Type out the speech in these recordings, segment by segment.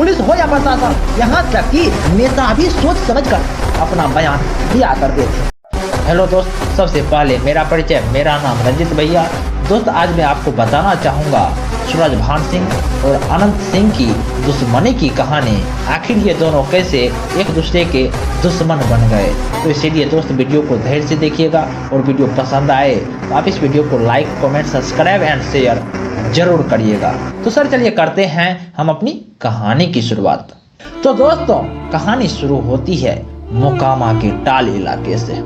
Police हो या प्रशासन, यहाँ तक कि नेता भी सोच समझकर अपना बयान दिया करते थे। हेलो दोस्त, सबसे पहले मेरा परिचय, मेरा नाम रंजित भैया। दोस्त, आज मैं आपको बताना चाहूँगा सूरजभान सिंह और अनंत सिंह की दुश्मनी की कहानी। आखिर ये दोनों कैसे एक दूसरे के दुश्मन बन गए। तो इसीलिए दोस्त वीडियो को धैर्य से देखिएगा और वीडियो पसंद आए तो आप इस वीडियो को like, comment, subscribe and share जरूर करिएगा। तो सर चलिए करते हैं हम अपनी कहानी की शुरुआत। तो दोस्तों, कहानी शुरू होती है मोकामा के टाल इलाके से,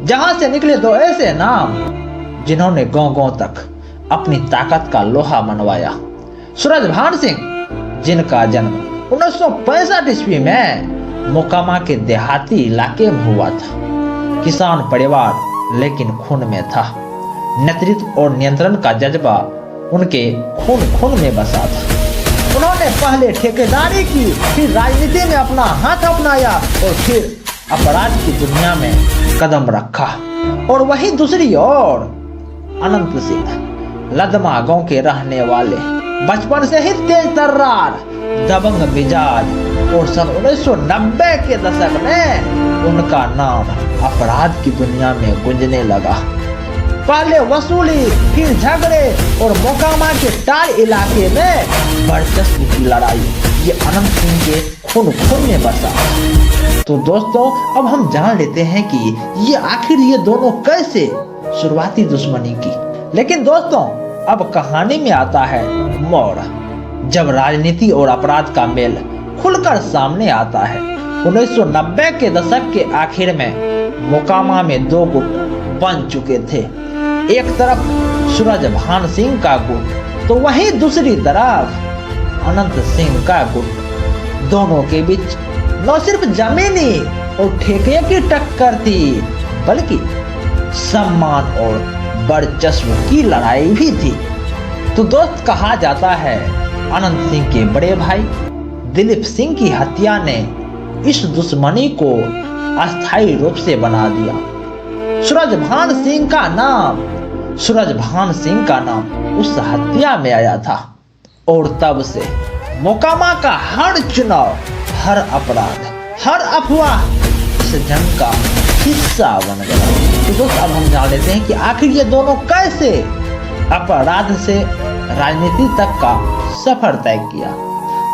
जहां से निकले दो ऐसे नाम जिन्होंने गांव-गांव तक अपनी ताकत का लोहा मनवाया। सूरजभान सिंह, जिनका जन्म 1965 ईस्वी में मोकामा के देहाती इलाके में हुआ था। किसान परिवार, लेकिन खून में था। नेतृत्व और नियंत्रण का जज्बा उनके खून में बसा था। उन्होंने पहले ठेकेदारी की, फिर राजनीति में अपना हाथ अपनाया और फिर अपराध की दुनिया में कदम रखा। और वहीं दूसरी ओर अनंत सिंह, लदमा गांव के रहने वाले, बचपन से ही तेज तर्रार, दबंग मिजाज और सन 1990 के दशक में उनका नाम अपराध की दुनिया में गूंजने लगा। पहले वसूली, फिर झगड़े और मोकामा के टाल इलाके में वर्चस्व की लड़ाई, ये अनंत सिंह के खून में बसा। तो दोस्तों, अब हम जान लेते हैं कि ये दोनों कैसे शुरुआती दुश्मनी की। लेकिन दोस्तों, अब कहानी में आता है मोड़, जब राजनीति और अपराध का मेल खुलकर सामने आता है। 1990 के दशक के आखिर में मोकामा में दो गुट बन चुके थे। एक तरफ सूरजभान सिंह का गुट, तो वहीं दूसरी तरफ अनंत सिंह का गुट। दोनों के बीच न सिर्फ जमीनी और ठेके की टक्कर थी, बल्कि सम्मान और वर्चस्व की लड़ाई भी थी। तो दोस्त, कहा जाता है अनंत सिंह के बड़े भाई दिलीप सिंह की हत्या ने इस दुश्मनी को अस्थायी रूप से बना दिया। सूरजभान सिंह का नाम उस हत्या में आया था और तब से मोकामा का हर चुनाव, हर अपराध, हर अफवाह इस जंग का हिस्सा बन गया। तो दोस्त, अब हम जान लेते हैं कि आखिर ये दोनों कैसे अपराध से राजनीति तक का सफर तय किया।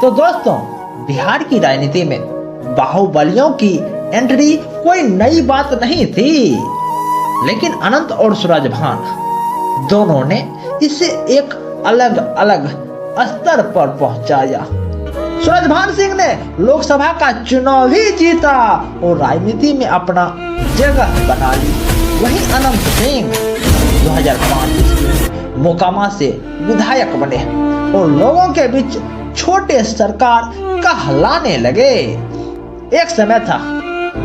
तो दोस्तों, बिहार की राजनीति में बाहुबलियों की एंट्री कोई नई बात नहीं थी, लेकिन अनंत और सूरजभान दोनों ने इसे एक अलग अलग स्तर पर पहुंचाया। सूरजभान सिंह ने लोकसभा का चुनाव भी जीता और राजनीति में अपना जगह बना ली। वहीं अनंत सिंह 2005 में मोकामा से विधायक बने और लोगों के बीच छोटे सरकार कहलाने लगे। एक समय था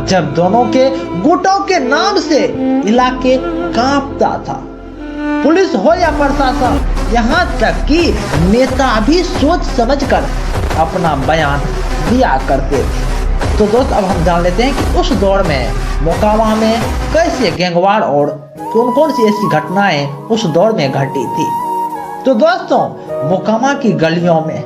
जब दोनों के गुटों के नाम से इलाके कांपता था। पुलिस हो या प्रशासन, यहाँ तक कि नेता भी सोच समझकर अपना बयान दिया करते थे। तो दोस्त, अब हम जान लेते हैं कि उस दौर में मोकामा में कैसे गैंगवार और कौन कौन सी ऐसी घटनाएं उस दौर में घटी थी। तो दोस्तों, मोकामा की गलियों में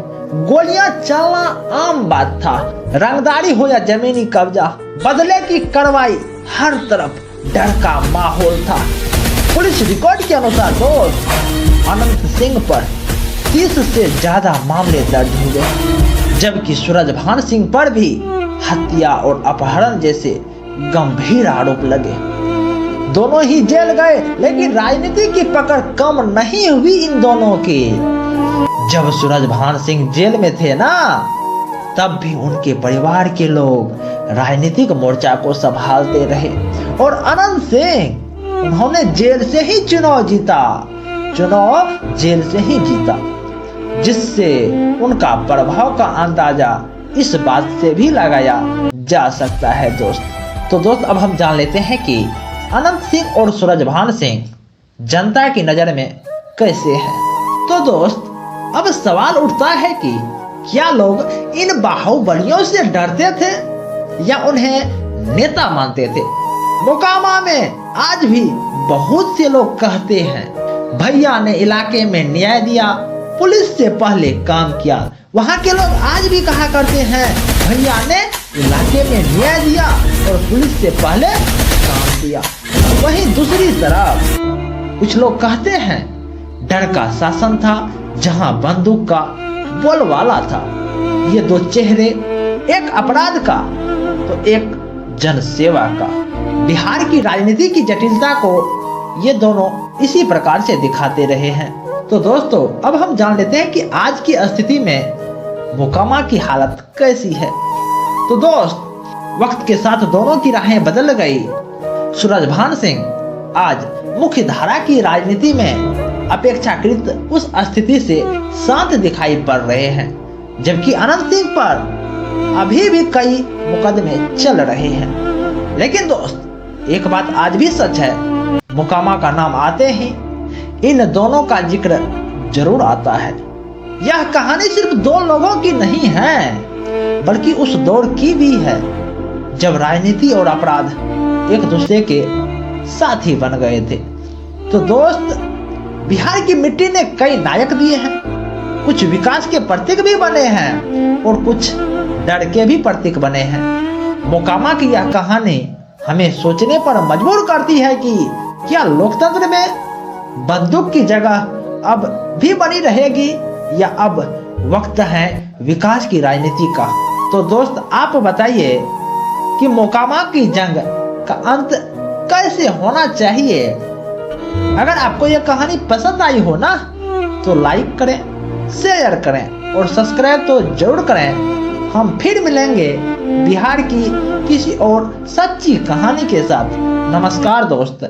गोलियां चलना आम बात था। रंगदारी हो या जमीनी कब्जा, बदले की कार्रवाई, हर तरफ डर का माहौल था। पुलिस रिकॉर्ड के अनुसार दोस्त, अनंत सिंह पर 30 से ज्यादा मामले दर्ज हुए, जबकि सूरजभान सिंह पर भी हत्या और अपहरण जैसे गंभीर आरोप लगे। दोनों ही जेल गए, लेकिन राजनीति की पकड़ कम नहीं हुई इन दोनों की। जब सूरजभान सिंह जेल में थे ना, तब भी उनके परिवार के लोग राजनीतिक मोर्चा को संभालते रहे और अनंत सिंह, उन्होंने जेल से ही चुनाव जेल से ही जीता, जिससे उनका प्रभाव का अंदाजा इस बात से भी लगाया जा सकता है दोस्त। तो दोस्त, अब हम जान लेते हैं कि अनंत सिंह और सूरजभान सिंह जनता की नजर में कैसे हैं। तो दोस्त, अब सवाल उठता है कि क्या लोग इन बाहुबलियों से डरते थे या उन्हें नेता मानते थे। मोकामा में आज भी बहुत से लोग कहते हैं भैया ने इलाके में न्याय दिया पुलिस से पहले काम किया। वहाँ के लोग आज भी कहा करते हैं भैया ने इलाके में न्याय दिया और पुलिस से पहले काम दिया। वहीं दूसरी तरफ कुछ लोग कहते हैं डर का शासन था जहां बंदूक का बोलबाला था। ये दो चेहरे, एक अपराध का तो एक जनसेवा का। बिहार की राजनीति की जटिलता को ये दोनों इसी प्रकार से दिखाते रहे हैं। तो दोस्तों अब हम जान लेते हैं कि आज की स्थिति में मोकामा की हालत कैसी है। तो दोस्त वक्त के साथ दोनों की राहें बदल गई। सूरजभान सिंह आज मुख्य धारा की राजनीति में अपेक्षाकृत उस स्थिति से शांत दिखाई पड़ रहे हैं, जबकि अनंत सिंह पर अभी भी कई मुकदमे चल रहे हैं। लेकिन दोस्त एक बात आज भी सच है, मोकामा का नाम आते ही इन दोनों का जिक्र जरूर आता है। यह कहानी सिर्फ दो लोगों की नहीं है, बल्कि उस दौर की भी है जब राजनीति और अपराध एक दूसरे के साथी बन गए थे। तो दोस्त बिहार की मिट्टी ने कई नायक दिए हैं, कुछ विकास के प्रतीक भी बने हैं और कुछ डर के भी प्रतीक बने हैं। मोकामा की यह कहानी हमें सोचने पर मजबूर करती है कि क्या लोकतंत्र में बंदूक की जगह अब भी बनी रहेगी या अब वक्त है विकास की राजनीति का। तो दोस्त आप बताइए कि मोकामा की जंग का अंत कैसे होना चाहिए। अगर आपको यह कहानी पसंद आई हो ना तो लाइक करें, शेयर करें और सब्सक्राइब तो जरूर करें। हम फिर मिलेंगे बिहार की किसी और सच्ची कहानी के साथ। नमस्कार दोस्त।